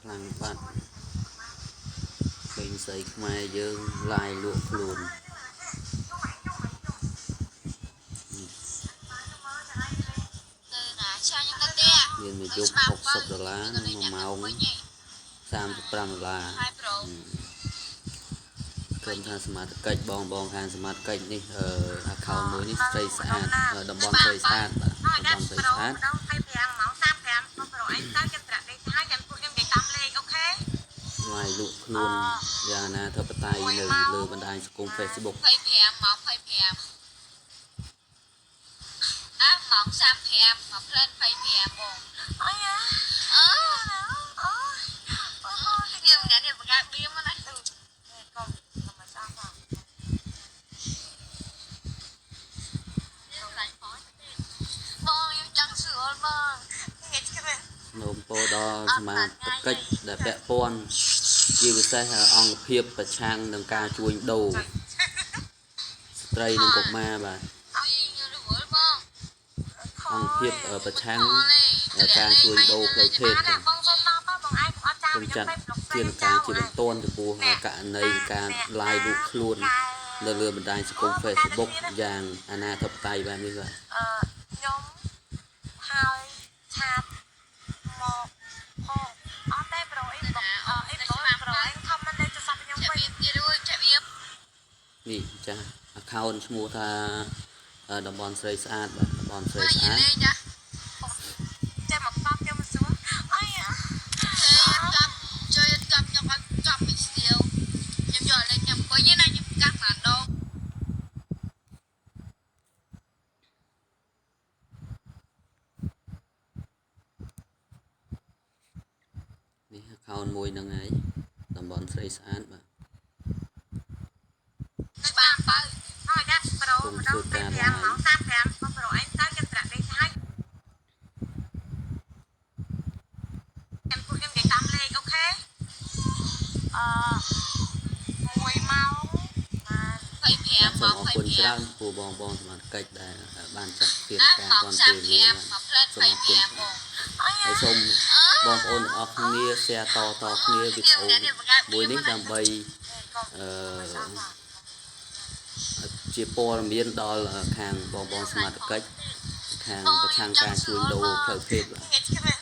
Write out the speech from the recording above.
ខ្លាំងបាត់ពេញស្អីខ្មែរយើងឡាយលក់ខ្លួនមានមួយយប់$60និង1ម៉ោង$35ក្រុមថាសមាជិកបងខាងសមាជិកនេះaccount មួយនេះស្រីស្អាតតំបន់ស្រីស្អាតបាទតំបន់ស្រីស្អាតឡាយលក់ខ្លួនយ៉ាងអនាធិបតេយ្យនៅលើបណ្ដាញសង្គម Facebook 25 ម៉ោង 25 ម៉ោង 35 មកផ្លែន 25 បងអើយខ្ញុំអ្នកនេះបង្កើតបៀមណាកុំមកសាប់បងខ្ញុំចង់សួរបងងាយឆ្កែនោមពោដល់សមាជិកដែលពាក់ព័ន្ធជាពិសេសអង្គភាពប្រឆាំងនឹងការជួញដូរស្ត្រីនិងកុមារបាទអង្គភាពប្រឆាំងការជួញដូរផ្លូវភេទខ្ញុំចាត់ជាការជាបន្ទាន់ចំពោះករណីការ live រូបខ្លួននៅលើបណ្ដាញសង្គម Facebook យ៉ាងអនាធិបតេយ្យបែបនេះបាទខ្ញុំហើយឆាតមកហោអត់ទេប្រូអីបងអីប្រូអីខមមិនទេទៅសាប់ខ្ញុំវិញទៀតរួចចាក់វានេះចាស់ account ឈ្មោះថាតំបន់ស្រីស្អាតបាទតំបន់ស្រីស្អាតចាំមកតាមខ្ញុំសួរអីចាំជួយចាំខ្ញុំអត់ចាំពីស្ទៀវខ្ញុំយកលេខខ្ញុំពេញណាខ្ញុំកាត់បានដងនេះ account មួយហ្នឹងហើយតំបន់ស្រីស្អាតបាទទៅបានបើហើយដាក់ប្រូម្ដង25ម៉ោង35មកប្រូអញទៅខ្ញុំត្រាក់លេខហើយខ្ញុំនិយាយតាមលេខអូខេ1ម៉ោង25ម៉ោងអរគុណច្រើនពូបងសមាជិកដែលបានចាត់ទានការគាំទ្រនេះសូមអរគុណហើយសូមបងប្អូនទាំងអស់គ្នា share តគ្នាវីដេអូមួយនេះដើម្បីជាព័ត៌មានដល់ខាងបងសមាជិកខាងប្រឆាំងការជួញដូរផ្លូវភេទបាទ